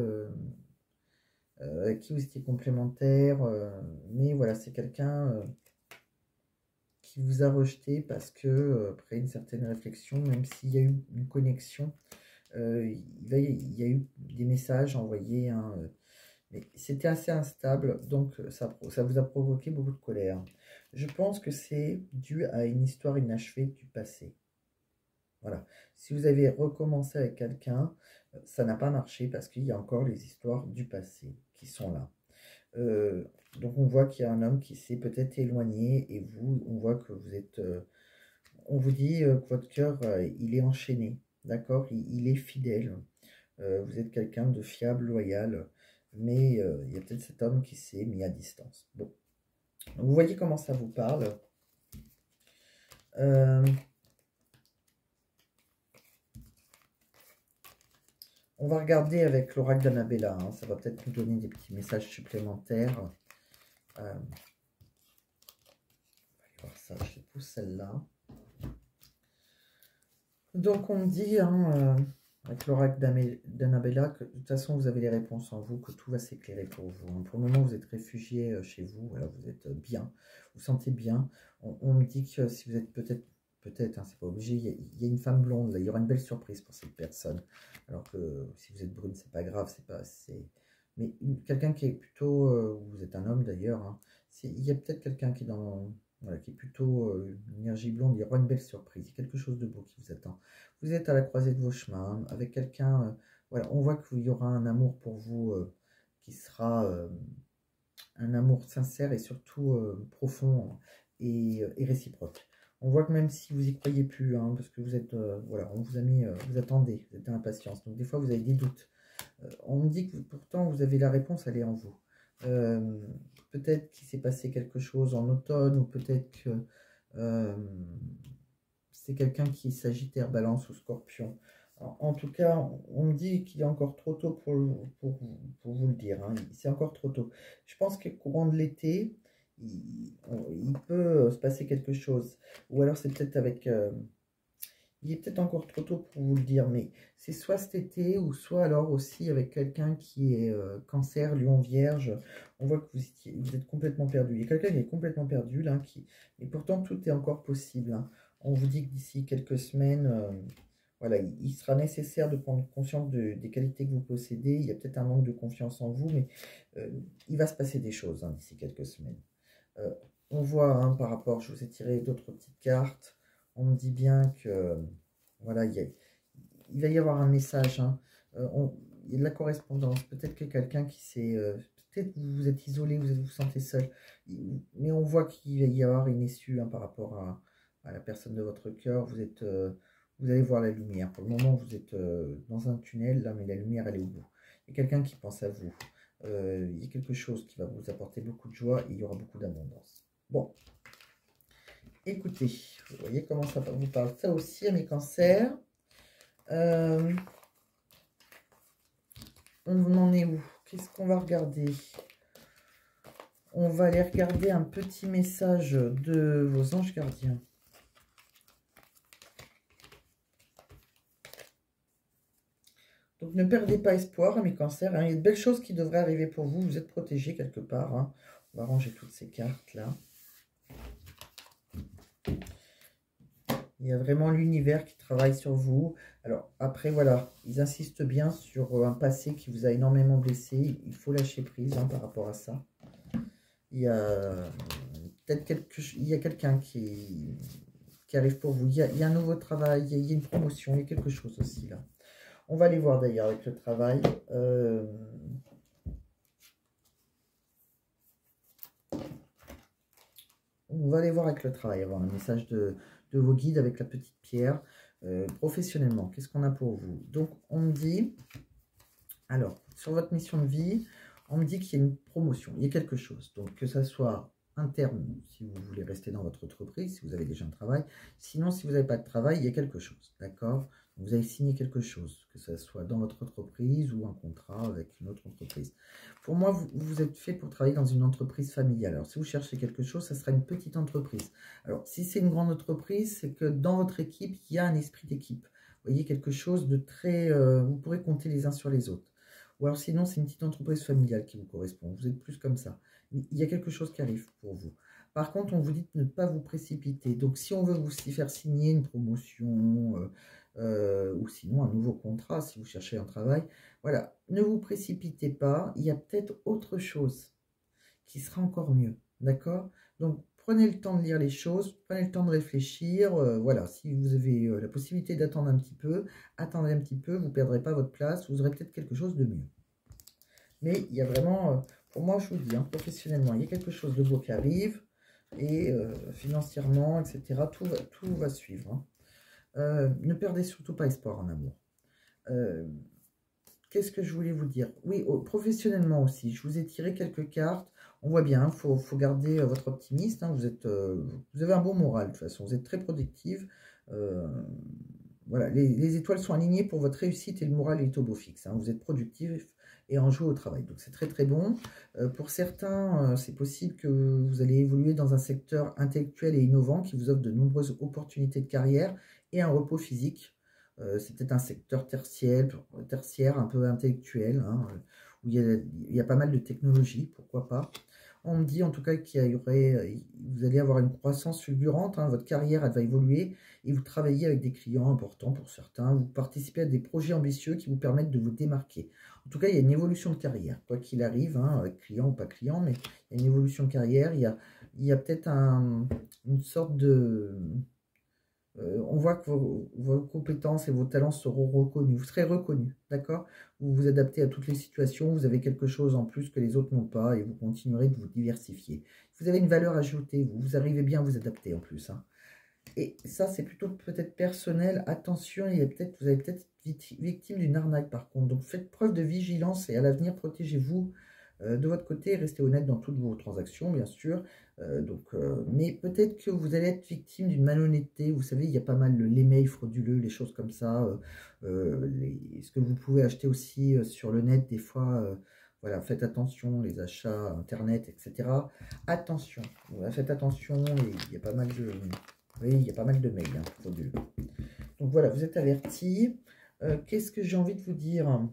avec qui vous étiez complémentaire, mais voilà, c'est quelqu'un qui vous a rejeté parce que, après une certaine réflexion, même s'il y a eu une connexion, il y a eu des messages envoyés, hein, mais c'était assez instable, donc ça vous a provoqué beaucoup de colère. Je pense que c'est dû à une histoire inachevée du passé. Voilà. Si vous avez recommencé avec quelqu'un, ça n'a pas marché parce qu'il y a encore les histoires du passé qui sont là. Euh, donc on voit qu'il y a un homme qui s'est peut-être éloigné et vous, on voit que vous êtes... on vous dit que votre cœur, il est enchaîné, d'accord? Il est fidèle. Vous êtes quelqu'un de fiable, loyal, mais il y a peut-être cet homme qui s'est mis à distance. Bon, donc, vous voyez comment ça vous parle. Euh, on va regarder avec l'oracle d'Annabella, hein, ça va peut-être nous donner des petits messages supplémentaires. On va aller voir ça, je pousse celle-là. Donc on me dit, hein, avec l'oracle d'Annabella, que de toute façon vous avez les réponses en vous, que tout va s'éclairer pour vous. Hein. Pour le moment vous êtes réfugié chez vous, voilà, vous êtes bien, vous vous sentez bien. On me dit que si vous êtes peut-être, hein, c'est pas obligé, il y a une femme blonde, là, il y aura une belle surprise pour cette personne. Alors que si vous êtes brune, c'est pas grave, c'est pas... Mais quelqu'un qui est plutôt, vous êtes un homme d'ailleurs, hein, il y a peut-être quelqu'un qui est dans... Voilà, qui est plutôt une énergie blonde, il y aura une belle surprise, il y a quelque chose de beau qui vous attend. Vous êtes à la croisée de vos chemins, avec quelqu'un, voilà, on voit qu'il y aura un amour pour vous qui sera un amour sincère et surtout profond et réciproque. On voit que même si vous n'y croyez plus, hein, parce que vous êtes, voilà, on vous a mis, vous attendez, vous êtes dans l'impatience, donc des fois vous avez des doutes. On me dit que pourtant vous avez la réponse, elle est en vous. Peut-être qu'il s'est passé quelque chose en automne, ou peut-être que c'est quelqu'un qui est Sagittaire, Balance ou Scorpion. En tout cas, on me dit qu'il est encore trop tôt pour vous le dire. Hein. C'est encore trop tôt. Je pense qu'au courant de l'été, il peut se passer quelque chose. Ou alors c'est peut-être avec... il est peut-être encore trop tôt pour vous le dire, mais c'est soit cet été ou soit alors aussi avec quelqu'un qui est Cancer, Lion, Vierge. On voit que vous êtes complètement perdu. Il y a quelqu'un qui est complètement perdu là, et pourtant tout est encore possible. Hein. On vous dit que d'ici quelques semaines, voilà, il sera nécessaire de prendre conscience des qualités que vous possédez. Il y a peut-être un manque de confiance en vous, mais il va se passer des choses hein, d'ici quelques semaines. Euh, on voit hein, par rapport, je vous ai tiré d'autres petites cartes. On me dit bien que voilà, il va y avoir un message. Hein. Il y a de la correspondance. Peut-être que quelqu'un qui s'est... peut-être que vous êtes isolé, vous vous sentez seul. Mais on voit qu'il va y avoir une issue hein, par rapport à la personne de votre cœur. Vous allez voir la lumière. Pour le moment, vous êtes dans un tunnel, là, mais la lumière, elle est au bout. Il y a quelqu'un qui pense à vous. Il y a quelque chose qui va vous apporter beaucoup de joie et il y aura beaucoup d'abondance. Bon, écoutez, vous voyez comment ça vous parle. Ça aussi à mes cancers. On en est où? Qu'est-ce qu'on va regarder? On va aller regarder un petit message de vos anges gardiens. Donc ne perdez pas espoir, mes cancers. Hein. Il y a de belles choses qui devraient arriver pour vous. Vous êtes protégés quelque part. Hein. On va ranger toutes ces cartes-là. Il y a vraiment l'univers qui travaille sur vous. Alors après, voilà, ils insistent bien sur un passé qui vous a énormément blessé. Il faut lâcher prise hein, par rapport à ça. Il y a peut-être quelqu'un qui arrive pour vous. Il y a un nouveau travail, il y a une promotion, il y a quelque chose aussi là. On va aller voir d'ailleurs avec le travail. On va aller voir avec le travail, avoir un message de vos guides avec la petite pierre. Professionnellement, qu'est-ce qu'on a pour vous? Donc, on me dit, alors, sur votre mission de vie, on me dit qu'il y a une promotion, il y a quelque chose. Donc, que ça soit interne, si vous voulez rester dans votre entreprise, si vous avez déjà un travail. Sinon, si vous n'avez pas de travail, il y a quelque chose, d'accord? Vous avez signé quelque chose, que ce soit dans votre entreprise ou un contrat avec une autre entreprise. Pour moi, vous êtes fait pour travailler dans une entreprise familiale. Alors, si vous cherchez quelque chose, ça sera une petite entreprise. Alors, si c'est une grande entreprise, c'est que dans votre équipe, il y a un esprit d'équipe. Vous voyez, quelque chose de très... vous pourrez compter les uns sur les autres. Ou alors sinon, c'est une petite entreprise familiale qui vous correspond. Vous êtes plus comme ça. Il y a quelque chose qui arrive pour vous. Par contre, on vous dit de ne pas vous précipiter. Donc, si on veut vous faire signer une promotion ou sinon un nouveau contrat, si vous cherchez un travail, voilà, ne vous précipitez pas. Il y a peut-être autre chose qui sera encore mieux. D'accord? Donc, prenez le temps de lire les choses, prenez le temps de réfléchir. Voilà, si vous avez la possibilité d'attendre un petit peu, attendez un petit peu, vous ne perdrez pas votre place, vous aurez peut-être quelque chose de mieux. Mais il y a vraiment, pour moi, je vous dis, hein, professionnellement, il y a quelque chose de beau qui arrive, et financièrement, etc., tout va suivre. Hein. Ne perdez surtout pas espoir en amour. Qu'est-ce que je voulais vous dire? Oui, professionnellement aussi, je vous ai tiré quelques cartes. On voit bien, il faut garder votre optimiste. Hein, vous avez un bon moral, de toute façon. Vous êtes très productive. Voilà, les étoiles sont alignées pour votre réussite et le moral est au beau fixe. Hein, vous êtes productif et enjoué au travail. Donc, c'est très, très bon. Pour certains, c'est possible que vous allez évoluer dans un secteur intellectuel et innovant qui vous offre de nombreuses opportunités de carrière et un repos physique. C'est peut-être un secteur tertiaire un peu intellectuel, hein, où il y a pas mal de technologies, pourquoi pas. On me dit en tout cas vous allez avoir une croissance fulgurante, hein, votre carrière elle va évoluer et vous travaillez avec des clients importants pour certains. Vous participez à des projets ambitieux qui vous permettent de vous démarquer. En tout cas, il y a une évolution de carrière, quoi qu'il arrive, hein, avec client ou pas client, mais il y a une évolution de carrière. Il y a peut-être une sorte de... on voit que vos compétences et vos talents seront reconnus. Vous serez reconnu, d'accord? Vous vous adaptez à toutes les situations. Vous avez quelque chose en plus que les autres n'ont pas et vous continuerez de vous diversifier. Vous avez une valeur ajoutée. Vous arrivez bien à vous adapter en plus. Hein. Et ça, c'est plutôt peut-être personnel. Attention, vous allez peut-être victime d'une arnaque par contre. Donc, faites preuve de vigilance et à l'avenir, protégez-vous de votre côté. Restez honnête dans toutes vos transactions, bien sûr. Mais peut-être que vous allez être victime d'une malhonnêteté. Vous savez, il y a pas mal les mails frauduleux, les choses comme ça. Ce que vous pouvez acheter aussi sur le net, des fois. Voilà, faites attention, les achats internet, etc. Attention, faites attention. Il y a pas mal de... Oui, il y a pas mal de mails hein, frauduleux. Donc voilà, vous êtes avertis. Qu'est-ce que j'ai envie de vous dire?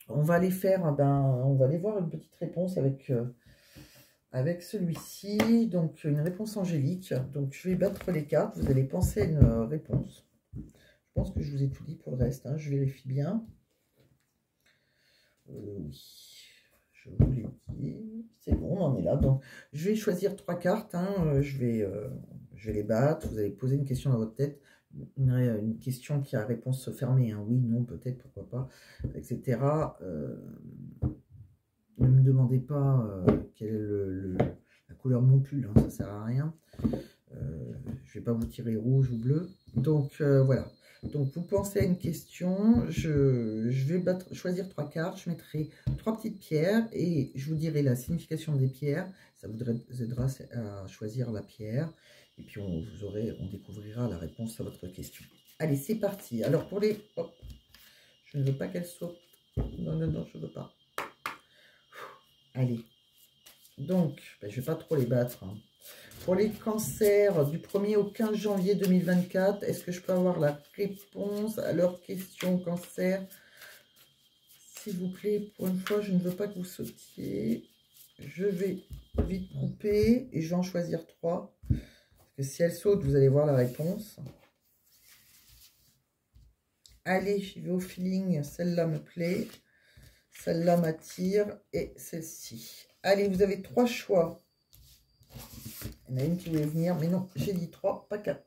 On va aller faire, on va aller voir une petite réponse avec celui-ci. Donc une réponse angélique. Donc je vais battre les cartes. Vous allez penser à une réponse. Je pense que je vous ai tout dit pour le reste. Hein. Je vérifie bien. Oui, je vous l'ai dit. C'est bon, on en est là. Donc je vais choisir 3 cartes. Hein. Je vais les battre. Vous allez poser une question dans votre tête. Une question qui a réponse fermée, hein. Oui, non, peut-être, pourquoi pas, etc. Ne me demandez pas quelle est la couleur de mon pull, hein, ça sert à rien. Je vais pas vous tirer rouge ou bleu. Donc voilà. Donc vous pensez à une question, je vais choisir 3 cartes, je mettrai 3 petites pierres et je vous dirai la signification des pierres. Ça vous aidera à choisir la pierre. Et puis on découvrira la réponse à votre question. Allez, c'est parti. Alors pour les... Hop, je ne veux pas qu'elle saute. Non, non, non, je ne veux pas. Allez. Donc, je ne vais pas trop les battre. Hein. Pour les cancers du 1er au 15 janvier 2024, est-ce que je peux avoir la réponse à leur question cancer? S'il vous plaît, pour une fois, je ne veux pas que vous sautiez. Je vais vite couper et je vais en choisir 3. Si elle saute, vous allez voir la réponse. Allez, j'y vais au feeling. Celle-là me plaît. Celle-là m'attire. Et celle-ci. Allez, vous avez 3 choix. Il y en a une qui voulait venir. Mais non, j'ai dit 3, pas 4.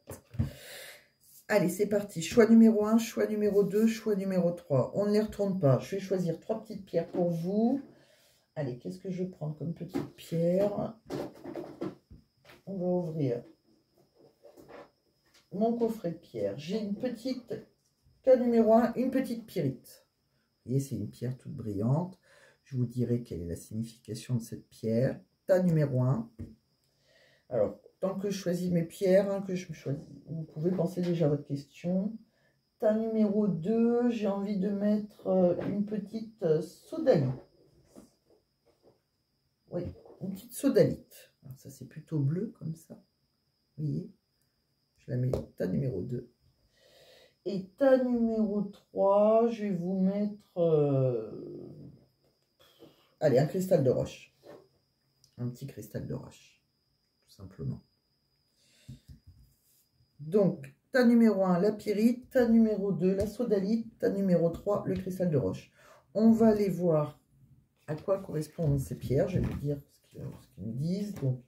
Allez, c'est parti. Choix numéro 1, choix numéro 2, choix numéro 3. On ne les retourne pas. Je vais choisir 3 petites pierres pour vous. Allez, qu'est-ce que je vais prendre comme petite pierre? On va ouvrir mon coffret de pierre. J'ai une petite, cas numéro 1, une petite pyrite. Vous voyez, c'est une pierre toute brillante. Je vous dirai quelle est la signification de cette pierre. Tas numéro 1. Alors, tant que je choisis mes pierres, hein, vous pouvez penser déjà à votre question. Tas numéro 2, j'ai envie de mettre une petite sodalite. Oui, une petite sodalite. Alors, ça, c'est plutôt bleu comme ça. Vous voyez? Je la mets tas numéro 2. Et tas numéro 3, je vais vous mettre... allez, un cristal de roche. Un petit cristal de roche, tout simplement. Donc, tas numéro 1, la pyrite. Tas numéro 2, la sodalite. Tas numéro 3, le cristal de roche. On va aller voir à quoi correspondent ces pierres. Je vais vous dire ce qu'ils nous disent. Donc,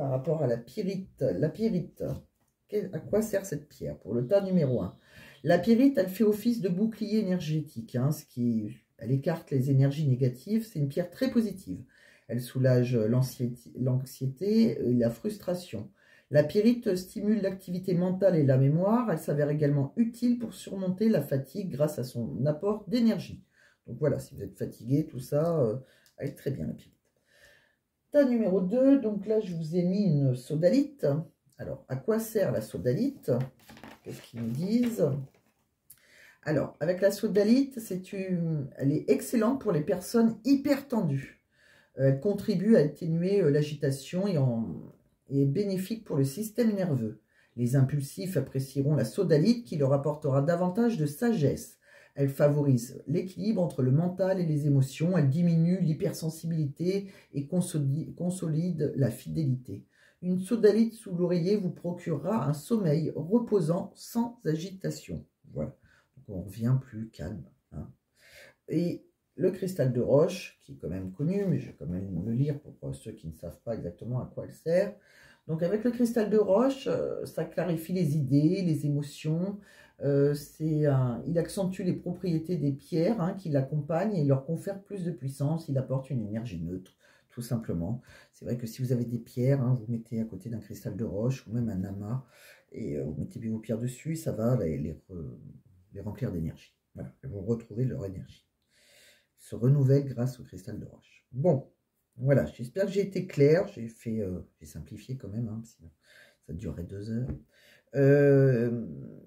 par rapport à la pyrite. La pyrite, à quoi sert cette pierre? Pour le tas numéro 1. La pyrite, elle fait office de bouclier énergétique, hein, elle écarte les énergies négatives. C'est une pierre très positive. Elle soulage l'anxiété et la frustration. La pyrite stimule l'activité mentale et la mémoire. Elle s'avère également utile pour surmonter la fatigue grâce à son apport d'énergie. Donc voilà, si vous êtes fatigué, tout ça, elle est très bien la pyrite. Tas numéro 2, donc là je vous ai mis une sodalite. Alors, à quoi sert la sodalite? Qu'est-ce qu'ils nous disent? Alors, avec la sodalite, elle est excellente pour les personnes hyper tendues. Elle contribue à atténuer l'agitation et est bénéfique pour le système nerveux. Les impulsifs apprécieront la sodalite qui leur apportera davantage de sagesse. Elle favorise l'équilibre entre le mental et les émotions. Elle diminue l'hypersensibilité et consolide la fidélité. Une sodalite sous l'oreiller vous procurera un sommeil reposant sans agitation. Voilà. Donc on revient plus calme. Hein. Et le cristal de roche, qui est quand même connu, mais je vais quand même le lire pour ceux qui ne savent pas exactement à quoi elle sert. Donc avec le cristal de roche, ça clarifie les idées, les émotions. Il accentue les propriétés des pierres hein, qui l'accompagnent et leur confère plus de puissance. Il apporte une énergie neutre, tout simplement. C'est vrai que si vous avez des pierres, hein, vous mettez à côté d'un cristal de roche ou même un amas et vous mettez bien vos pierres dessus, ça va les remplir d'énergie. Voilà, elles vont retrouver leur énergie. Se renouvellent grâce au cristal de roche. Bon, voilà, j'espère que j'ai été clair. J'ai simplifié quand même, hein, sinon ça durerait 2 heures.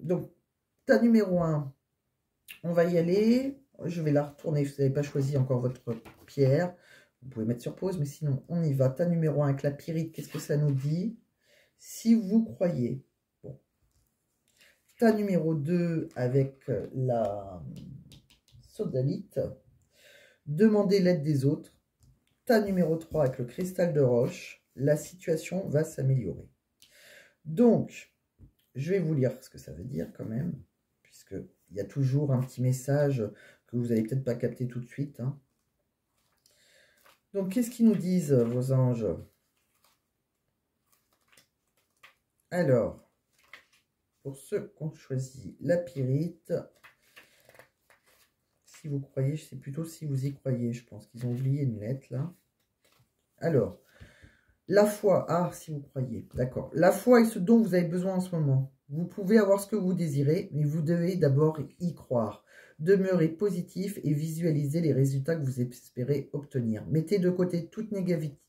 Donc, tas numéro 1, on va y aller. Je vais la retourner. Vous n'avez pas choisi encore votre pierre. Vous pouvez mettre sur pause, mais sinon, on y va. Tas numéro 1 avec la pyrite, qu'est-ce que ça nous dit? Si vous croyez. Bon. Tas numéro 2 avec la sodalite. Demandez l'aide des autres. Tas numéro 3 avec le cristal de roche. La situation va s'améliorer. Donc, je vais vous lire ce que ça veut dire quand même, puisqu'il y a toujours un petit message que vous n'allez peut-être pas capter tout de suite. Hein. Donc, qu'est-ce qu'ils nous disent, vos anges? Alors, pour ceux qui ont choisi la pyrite, si vous croyez, c'est plutôt si vous y croyez, je pense qu'ils ont oublié une lettre là. Alors, la foi, ah, si vous croyez, d'accord. La foi est ce dont vous avez besoin en ce moment. Vous pouvez avoir ce que vous désirez, mais vous devez d'abord y croire. Demeurez positif et visualisez les résultats que vous espérez obtenir. Mettez de côté toute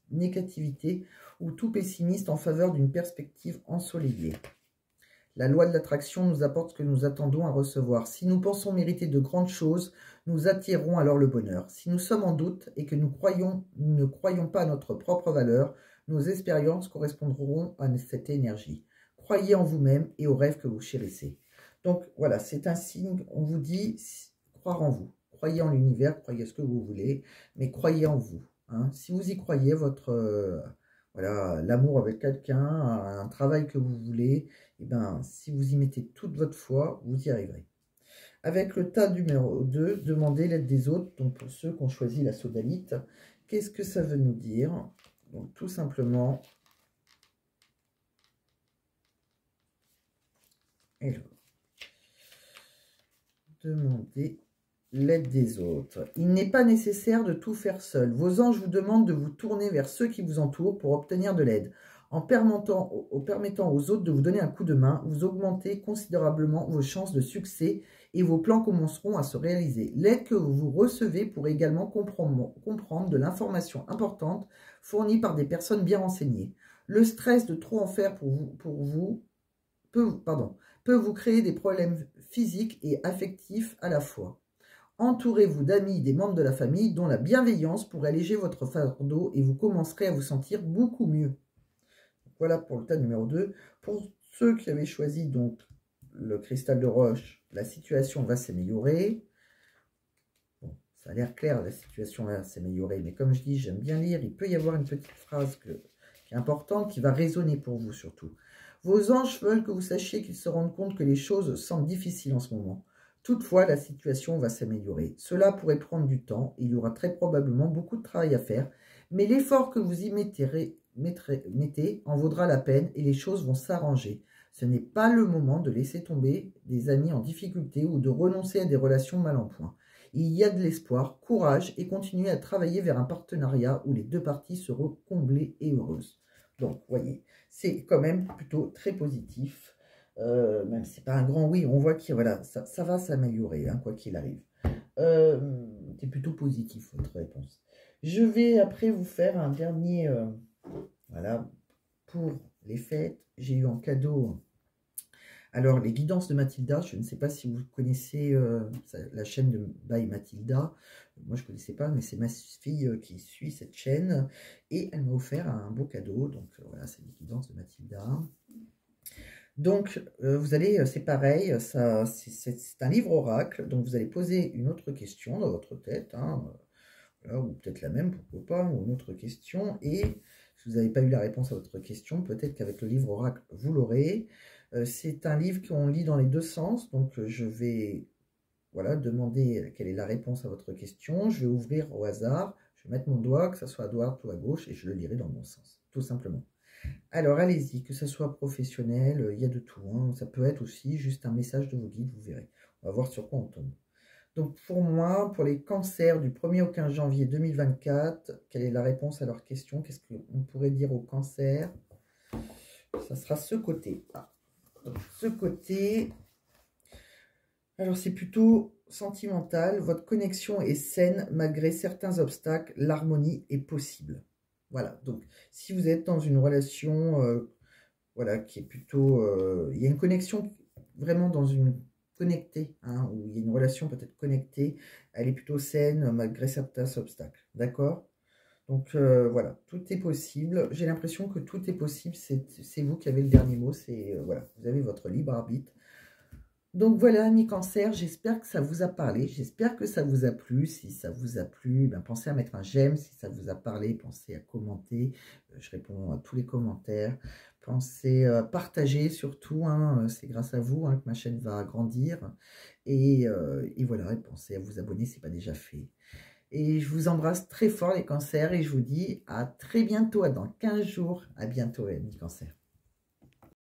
négativité ou tout pessimiste en faveur d'une perspective ensoleillée. La loi de l'attraction nous apporte ce que nous attendons à recevoir. Si nous pensons mériter de grandes choses, nous attirerons alors le bonheur. Si nous sommes en doute et que nous ne croyons pas à notre propre valeur, nos expériences correspondront à cette énergie. Croyez en vous-même et aux rêves que vous chérissez. Donc voilà, c'est un signe, on vous dit croire en vous. Croyez en l'univers, croyez ce que vous voulez, mais croyez en vous. Hein. Si vous y croyez, voilà, l'amour avec quelqu'un, un travail que vous voulez, et ben, si vous y mettez toute votre foi, vous y arriverez. Avec le tas numéro 2, demandez l'aide des autres. Donc pour ceux qui ont choisi la sodalite, qu'est-ce que ça veut nous dire? Donc tout simplement, demandez l'aide des autres. Il n'est pas nécessaire de tout faire seul. Vos anges vous demandent de vous tourner vers ceux qui vous entourent pour obtenir de l'aide. En permettant aux autres de vous donner un coup de main, vous augmentez considérablement vos chances de succès et vos plans commenceront à se réaliser. L'aide que vous recevez pourrait également comprendre de l'information importante fournie par des personnes bien renseignées. Le stress de trop en faire peut vous créer des problèmes physiques et affectifs à la fois. Entourez-vous d'amis, des membres de la famille dont la bienveillance pourrait alléger votre fardeau et vous commencerez à vous sentir beaucoup mieux. Voilà pour le tas numéro 2. Pour ceux qui avaient choisi donc le cristal de roche, la situation va s'améliorer. Bon, ça a l'air clair, la situation va s'améliorer, mais comme je dis, j'aime bien lire. Il peut y avoir une petite phrase qui est importante, qui va résonner pour vous surtout. Vos anges veulent que vous sachiez qu'ils se rendent compte que les choses semblent difficiles en ce moment. Toutefois, la situation va s'améliorer. Cela pourrait prendre du temps. Il y aura très probablement beaucoup de travail à faire, mais l'effort que vous y mettrez mettez en vaudra la peine et les choses vont s'arranger. Ce n'est pas le moment de laisser tomber des amis en difficulté ou de renoncer à des relations mal en point. Il y a de l'espoir, courage et continuez à travailler vers un partenariat où les deux parties seront comblées et heureuses. Donc, voyez, c'est quand même plutôt très positif. Même si c'est pas un grand oui, on voit que voilà, ça va s'améliorer, hein, quoi qu'il arrive. C'est plutôt positif, votre réponse. Je vais après vous faire un dernier... voilà, pour les fêtes, j'ai eu en cadeau... Alors, les guidances de Mathilda, je ne sais pas si vous connaissez la chaîne de By Mathilda. Moi, je ne connaissais pas, mais c'est ma fille qui suit cette chaîne. Et elle m'a offert un beau cadeau. Donc, voilà, c'est les guidances de Mathilda. Donc, vous allez, c'est pareil, c'est un livre oracle. Donc, vous allez poser une autre question dans votre tête. Hein, voilà, ou peut-être la même, pourquoi pas, ou une autre question. Et si vous n'avez pas eu la réponse à votre question, peut-être qu'avec le livre oracle, vous l'aurez. C'est un livre qu'on lit dans les deux sens, donc je vais voilà, demander quelle est la réponse à votre question. Je vais ouvrir au hasard, je vais mettre mon doigt, que ce soit à droite ou à gauche, et je le lirai dans le bon sens, tout simplement. Alors allez-y, que ce soit professionnel, il y a de tout. Hein. Ça peut être aussi juste un message de vos guides, vous verrez. On va voir sur quoi on tombe. Donc pour moi, pour les cancers du 1er au 15 janvier 2024, quelle est la réponse à leur question? Qu'est-ce qu'on pourrait dire aux cancers? Ça sera ce côté. Ah. Donc, ce côté, alors c'est plutôt sentimental. Votre connexion est saine malgré certains obstacles. L'harmonie est possible. Voilà. Donc, si vous êtes dans une relation, voilà, qui est plutôt, il y a une connexion vraiment dans une connectée, hein, où il y a une relation peut-être connectée. Elle est plutôt saine malgré certains obstacles. D'accord? Donc voilà, tout est possible. J'ai l'impression que tout est possible. C'est vous qui avez le dernier mot. C'est voilà, vous avez votre libre arbitre. Donc voilà, amis cancer, j'espère que ça vous a parlé. J'espère que ça vous a plu. Si ça vous a plu, ben, pensez à mettre un j'aime. Si ça vous a parlé, pensez à commenter. Je réponds à tous les commentaires. Pensez à partager surtout. Hein, c'est grâce à vous hein, que ma chaîne va grandir. Et voilà, et pensez à vous abonner si ce n'est pas déjà fait. Et je vous embrasse très fort les cancers et je vous dis à très bientôt, dans 15 jours. À bientôt, amis cancers.